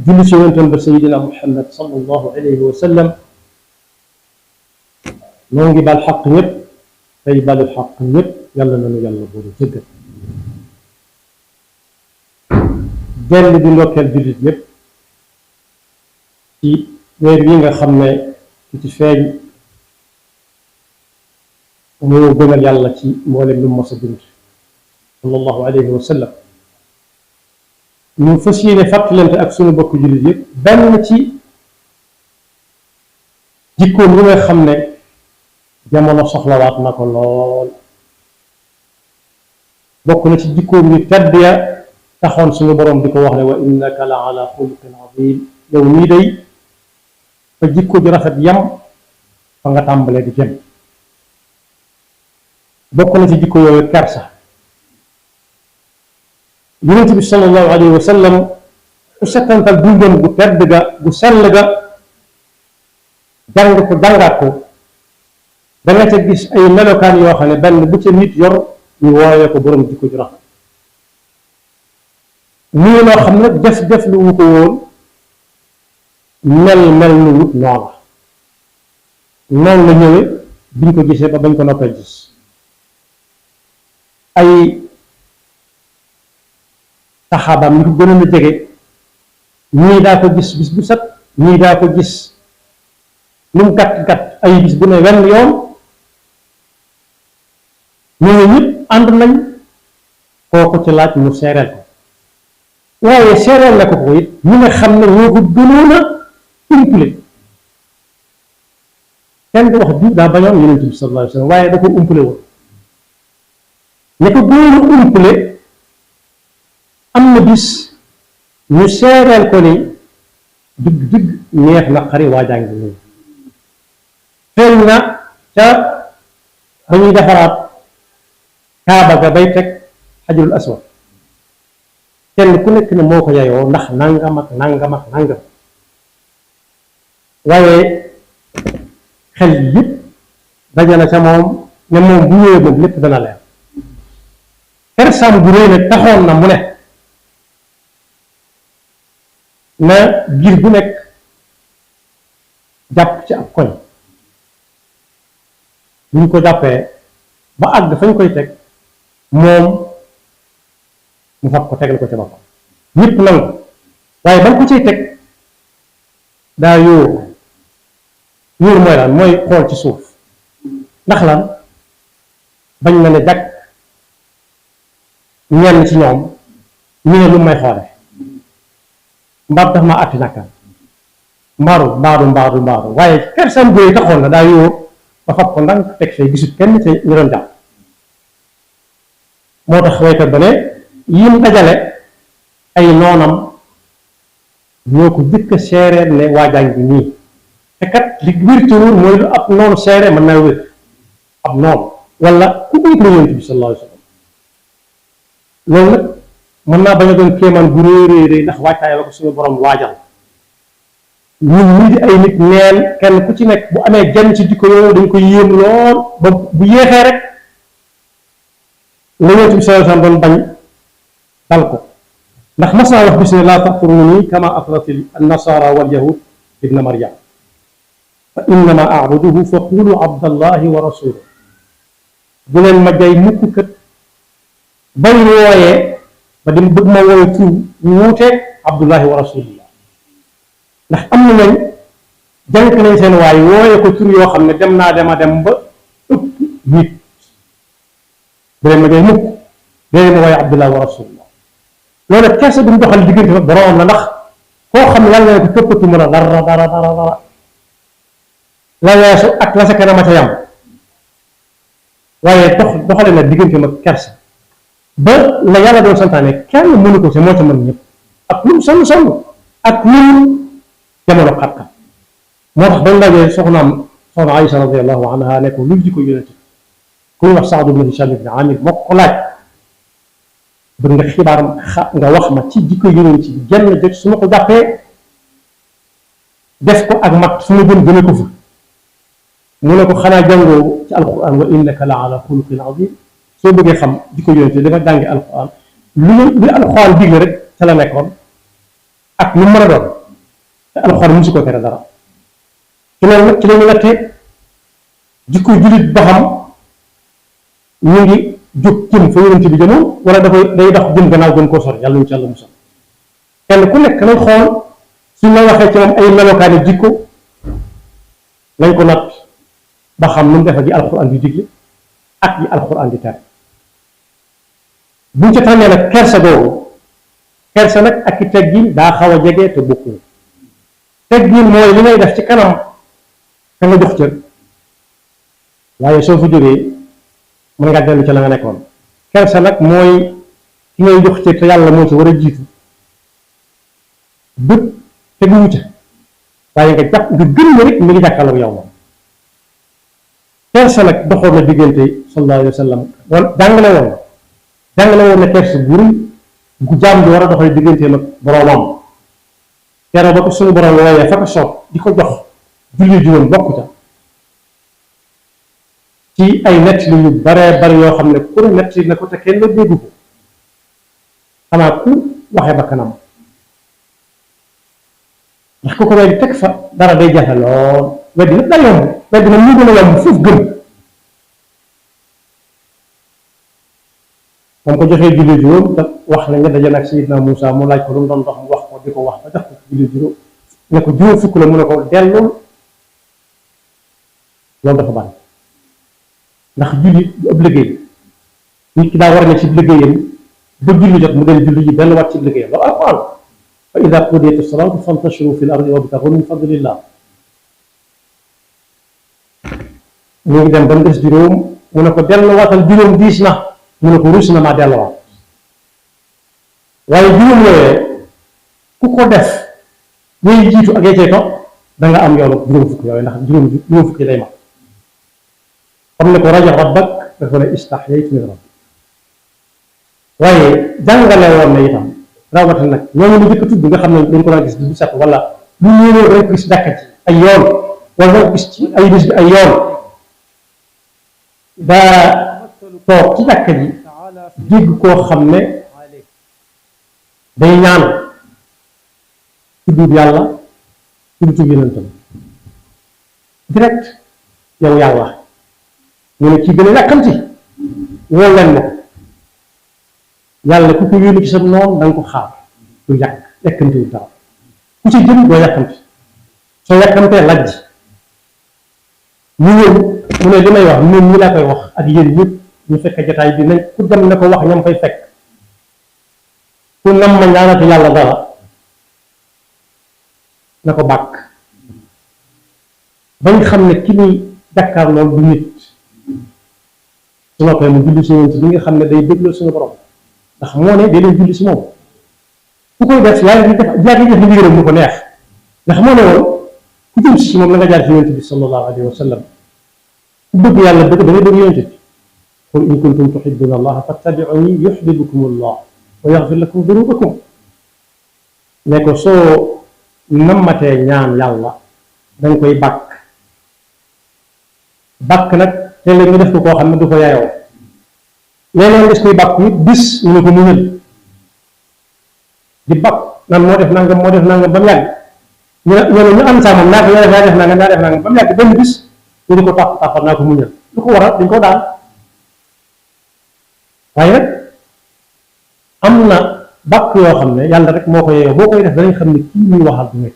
julli ci yonentam ba sayidina Muhammad sallallahu alayhi wa sallam noo ngi bal xaq ñëpp tey balu xaq ñëpp yàlla nanu yàlla boolu jëggal dellu di ndokkeel jullit ñëpp ci weer yi nga xam ne ki ci feeñ moo gënal yàlla ci mboolem lu mos a bind sallallahu alayhi wa sallam ñu fas yéene fàttalante ak suñu bokk jullit yëpp benn ci jikkoom yi nga xam ne jamono soxlawaat na ko lool bokk na ci jikkoom yu tedd ya taxoon suñu borom di ko wax ne wa innaka la ala xuluqin azim yow nii day fa jikko ju rafet yam fa nga tàmbalee di jëm bokk na ci jikko yooyu kersa yonent bi sallallahu alayhi wa sallam ku settantal dundam gu tedd ga gu sell ga jàng ko jàngaat ko danga ca gis ay melokaan yoo xam ne benn bu ca nit yor ñu wooyee ko borom jikko ju rafet nii loo xam ne def lu wu ko woon mel lu wut noonu la ñëwee biñ ko gisee ba bañ ko noppee gis ay saxaabaam ñu ko gënoon a jege ñii daa ko gis bis bu set ñii daa ko gis lu mu gàtt ay bis bu ne wenn yoon ñooñu ñëpp ànd nañ kooku ci laaj mu seereel ko waaye seereel na ko it ñi nga xam ne ñoo ko gënoon a umpule kenn du wax diw daa bañoon yonent bi sallallahu alayhi wa sallam waaye da ko umpule woon ñi ko gënoon a umpule am na bis ñu seereel ko ni dëgg neex na xari waajaa ngi nii feeñ na ca ba ñuy defaraat kaaba ga bay teg xajarul aswad kenn ku nekk ne moo ko yayoo ndax nangam ak nangam waaye xel yëpp dajale ca moom ne moom bu ñëwee moom lépp dana leer kersaam bu réy nag taxoon na mu ne na giir bu nekk jàpp ci ab koñ bu ñu ko jàppee ba àgg fañ koy teg moom mu fab ko tegal ko ca boppam ñëpp nangu waaye ba nga ko ciy teg daa yóor mooy lan mooy xool ci suuf ndax lan bañ na ne jàkk ñenn ci ñoom ñu ne lu may xoole mbaar daf maa àtti nakka mbaaru waaye kersam góoy taxoon na daa yóor ba fab ko ndànk teg fee gisut kenn ci ñu doon jàpp moo tax waykat ba ne yim dajale ay noonam ñoo ko jëkk a seereel ne waajaa ngi nii te kat li wértuwul mooy lu ab noonu seere mën naa wér ab noonu wala ku ump la yonent bi sallallahu alayhi wa sallam loolu nag mën naa bañ a doon kéemaan bu réy ndax waajtaay la ko suñu borom waajal ñun ñii di ay nit neen kenn ku ci nekk bu amee genn ci jikko yooyu dañ koy yéem lool ba bu yéexee rek la yonent bi sallallahu alayhi wa sallam doon bañ dal ko ndax mas naa wax bis ne laa taxturuni kama afrati annasara wal yahud ibna maryam fa innama abuduhu fa qulu abdallahi wa rasuluhu bu leen ma jay mukk kat bañ wooyee ba dem bëgg ma wooye tur wuute abdullahi wa rasulillah ndax am na ñooñ jànk nañ seen waay wooye ko tur yoo xam ne dem naa dem ba ëpp nit bu leen ma jay mukk léegi ma wooye abdullahi wa rasulillah loolu nag keese du mu doxal diggante fa boroom la ndax koo xam ne yàlla na ko toppatu mën a dara la weesu ak la sa kanam a ca yam waaye doxale na diggante ma kersa ba la yàlla doon santaane kenn mënu ko ci moo ca mën ñëpp ak lu sonn ak lu jamono xat-xat moo tax dañ lajee soxna Aïcha radiyallahu anha ne ko lu jikko yonent ku ñu wax Saad ibn Hisham ibn Amir moo ko laaj bëgg nga xibaar nga wax ma ci jikko yonent ci genn jot su ma ko jàppee def ko ak mat su ma gëne ko fa mu ne ko xanaa jàngoo ci alquran wa innaka la ala xuluqin azim soo bëggee xam jikko yonent dafa jàngi alquran lu alquran digle rek ca la nekkoon ak lu mën a doon te alxuraan musu ko tere dara ci loolu nag ci la ñu nattee jikko jullit ba xam ñu ngi jóg jëm fa yonent bi jëmoon wala dafay day dox jëm gannaaw gën koo sori yàlla ñu ci yàlla musal kenn ku nekk nañ xool suñ la waxee ci moom ay melokaani jikko lañ ko natt ba xam nu mu defa ji alxuraan di digle ak yi alxuraan di tere buñ ca tànnee nag kersa googu kersa nag ak i teggin daa xaw a jege te bokkul teggin mooy li ngay def ci kanam ka nga jox cër waaye soo fa jógee mën ngaa dellu ca la nga nekkoon kersa nag mooy ki ngay jox cër te yàlla moo ci war a jiitu bët teguwu ca waaye nga jàpp nga gën na rek mi ngi jàkkaarloog yow moom kersa nag doxoon na diggante sallallahu alayhi wa sallam wala jàngale woon na kersa bu rëy gu jaam bi war a doxale digganteem ak boroomam keroog ba ko suñu borom wooyee fa ko soob di ko jox julli juróom bokk ca ci ay nett li yu baree bari yoo xam ne ku ne nett na ko te kenn la déggu ko xanaa ku waxee ba kanam ndax ku ko weddi teg fa dara day jafe lool weddi nag day yomb weddi nag mu gën a yomb foofu gën moom ko joxee julli juróom te wax na nga daje nag Sayyidina Muusa mu laaj ko lu mu doon dox mu wax ko di ko wax ba jox ko julli juróom ne ko juróom fukk la mu ne ko dellul loolu dafa bari ndax julli du ab liggéey nit ki daa war a ne ci liggéeyam ba julli jot mu dem julli ji benn wat ci liggéeyam loolu alquran fa ida qudiyat as-salaatu fantashiru fi l-ardi wabtaghu min fadlillah mu ngi dem ba mu des juróom mu ne ko delluwaatal juróom diis na mu ne ko ruus na maa delluwaat waaye juróom yooyee ku ko def ñuy jiitu ak yee topp da nga am yoonu juróom fukk yooyu ndax juróom fukk yi day mat xam ne ko rajo rabbak dafa ne istahyaytu min rabbi waaye jàngale woon na itam rawatina nag ñooñu ñu jëkk tudd nga xam ne dañ ko daan gis du set wala lu ñëwee dañ ko gis dàkka ci ay yoon wala dañ ko gis ci ay bis bi ay yoon daa toog ci dàkka ji dégg koo xam ne day ñaan tudd yàlla tudd yonentam direct yow yàlla ñu ne ci gën a yàkkamti woo leen ma ko yàlla ku ko yónni ci sa noonu da nga ko xaar du yàkkamti wu dara ku ci jëm doo yàkkamti soo yàkkamtee lajj ñu ñëw mu ne li may wax ñun ñi laa koy wax ak yéen ñëpp ñu fekk jotaay bi nañ ku dem ne ko wax ñam fay fekk ku nam ma ñaanati yàlla dara na ko bàkk bañ xam ne ki muy jàkkaar loolu du nit su noppee mu julli si ñoom bi nga xam ne day dégloo suñu borom ndax moo ne day leen julli si moom ku koy def yaa ngi def li ndigalam mu ko neex ndax moo ne woon ku jëm si moom la nga jaar ci yonent bi sallallahu alayhi wa sallam ku bëgg yàlla bëgg da ngay bëgg yonent bi qul in kuntum tuhibbuna allaha fattabi'uni yuhbibkumu allah wa yaghfir lakum dunubakum ne ko soo nammatee ñaan yàlla danga koy bàkk nag te léegi nga def ko koo xam ne du ko yaayoo léeg-léeg des koy bàkk it bis ñu ne ko muñal di bàkk naan moo def nangam ba mu yàgg ñu am saa moom naa ko yaa def nangam ba mu yàgg benn bis ñu di ko tàppal naa ko muñal lu ko waral dañ ko daal waaye nag am na bàkk yoo xam ne yàlla rek moo ko yeeyoo boo koy def danañ xam ne kii muy waxal du nekk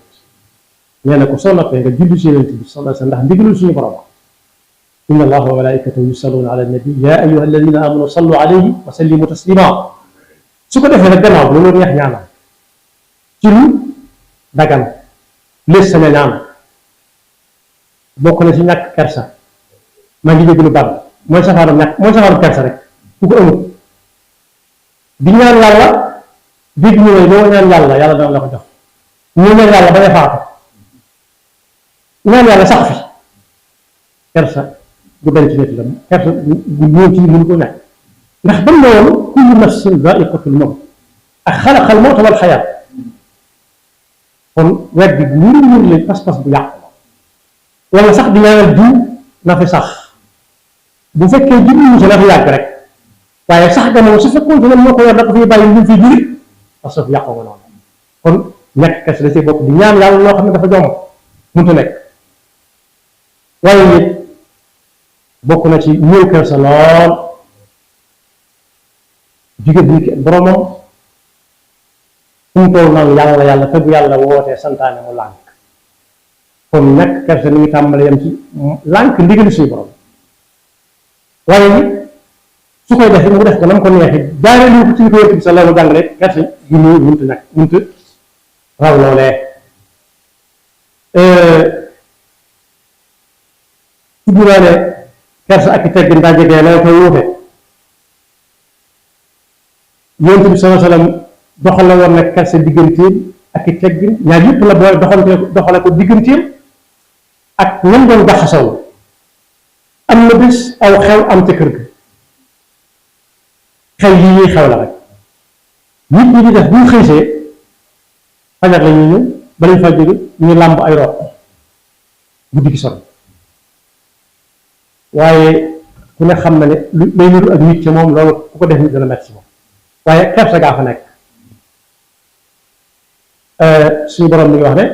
nee na ko soo noppee nga julli ci yonent bi sallallahu alayhi wa sallam ndax ndigalul suñu borom inna allaha wa malaikatahu yusalluna ala nabi ya ayyuha alladina amanu sallu alayhi wa sallimu taslima su ko defee nag gannaaw loolu neex ñaanal ci lu dagan lees sañ a ñaan bokk na ci ñàkk kersa maa ngi jégg lu bari mooy safaanu kersa rek ku ko amul di ñaan yàlla dégg ñu ne loo ñaan yàlla yàlla dana la ko jox ñu ñaan yàlla ba nga faatu ñaan yàlla sax fi kersa gu dañ ci nit la kersa gu ñëw ci mënu ko ñàkk ndax ban la woon kullu nafsin zaiqatul mawt ak xalaqal mawta wal xayaat kon wet bi bu wér la pas-pas bu yàqu la wala sax di ñaanal jiw na fi sax bu fekkee jiw si na fi yàgg rek waaye sax ga moom su fekkoon te moo ko yor da ko fiy bàyyi ñu fi juri parce que yàqu nga noonu kon ñàkk kersa da cee bokk di ñaan yàlla loo xam ne dafa jomb mënta nekk waaye nit bokk na ci ñëw kersa lool jigéen bi ak boromam fu mu toll naan yàlla yàlla te bu yàlla wootee santaane mu lànk kon ñàkk kersa ni ngi tàmbale yam ci lànk ndigali suñu borom waaye nit su koy def mu def ko na mu ko neexee jaaree lu ko ci ko yëpp sa la mu jàng rek kersa gi ñëw mënta ñàkk mënta raw loolee tudd naa ne kersa ak i teggin daa jege la koy wuute yonent bi sallallahu alayhi wasallam doxale woon nag kersa digganteem ak i teggin ñaar yëpp la booy doxale ko digganteem ak ñan doon jaxasoo am na bis aw xew am ca kër ga xew yi ñuy xew la rek nit ñi di def bu ñu xëysee fajar la ñuy ñëw ba lañ fa jóge ñu làmb ay roq guddi gi sori waaye ku ne xam na ne lu lay niru ak nit ca moom loolu ku ko def nit dana metti si moom waaye kersa gaa fa nekk suñu borom mi ngi wax ne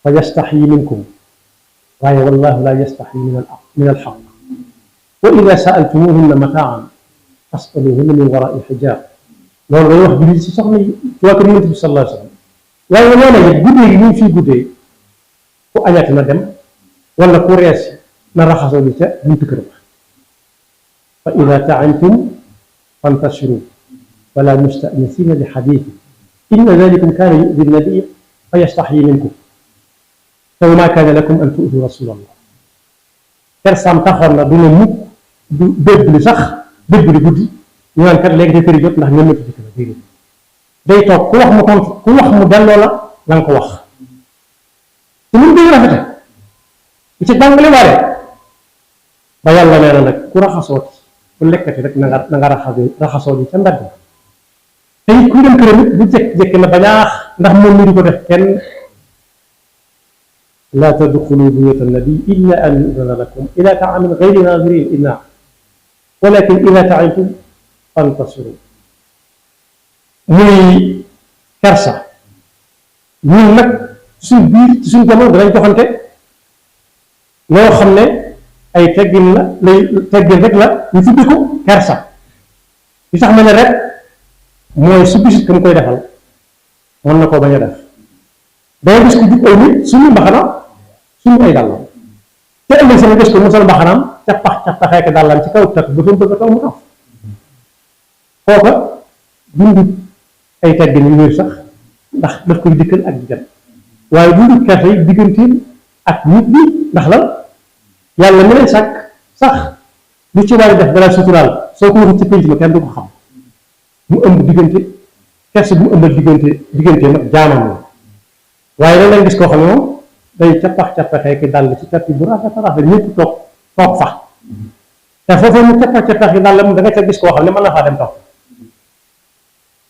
fa yastaxyi minkum waaye wallahu la yastaxyi min alxaq wa ida saaltumuhunna mataan fasaluhunna min warai xijab loolu day wax jullit si soxna yi ci waa kër Yonent bi sallallahu alayhi wa sallam waaye nee na it guddee gi ñu fii guddee ku añati na dem wala ku rees na raxasoo li ca buntu kër ba fa ida taantum fantashiru wala mustanisina li xadithi inna dalikum kaana yu'di nabiy fa yastaxyi minkum fa ma kaana lakum an tu'du rasulallah kersaam taxoon na du ne mukk du dégg li sax dégg li guddi ñu naan kat léegi te këri jot ndax ñoom ci kër déedéet day toog ku wax mu tontu ku wax mu delloo la nga ko wax te mun day rafete li ci jàngale waale ba yàlla nee na nag ku raxasooti ku lekkati rek na nga raxasoo ji ca mbedd te it ku dem këram it bu jékki-jékki na bañaax ndax moom mi di ko def kenn laa tadxulu buyuta nabi illa an yudana lakum ila taamin gayri nazirin inna walakin ida taaytum fantasiru muy kersa ñun nag suñ biir ci suñ jamono danañ joxante loo xam ne ay teggin la lay teggin rek la ñu tudde ko kersa li tax ma ne rek mooy su bisit ka mu koy defal mën na koo bañ a def danga gis ko jub ay nit suñu mbaxana suñu ay dàllam te ëllëg sama gis ko mu sol mbaxanaam cappaxeek dàllam ci kaw takk ba fa mu bëgg a taw mu taw kooka dundut ay teggin yu ñuy sax ndax daf koy dikkal ak jigéen waaye dundut kersa yi digganteem ak nit ñi ndax lan yàlla mi lay sàkk sax lu ci waay def dara suturaal soo ko waxee ci pénc ma kenn du ko xam mu ëmb diggante kersa bu mu ëmbal diggante nag jaamam la waaye da ngay gis koo xam ne moom day cappaxee ki dàll ci tapis bu rafet a rafet ñëpp toog fa te foofu mu cappax yi dàll moom da nga ca gis koo xam ne mën na faa dem toog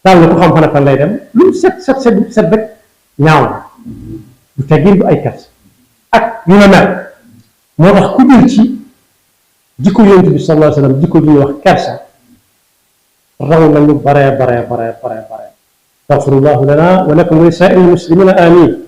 dàll ko xam fan ak fan lay dem lu set rek ñaaw na du teggin bu ay kersa ak yu na mel moo tax ku jël ci jikko Yonent bi sallallahu alayhi wa sallam jikko ju ñuy wax kersa raw nañu bare. Yaxfirullahu lana wa lakum wa li saa'iril muslimina amiin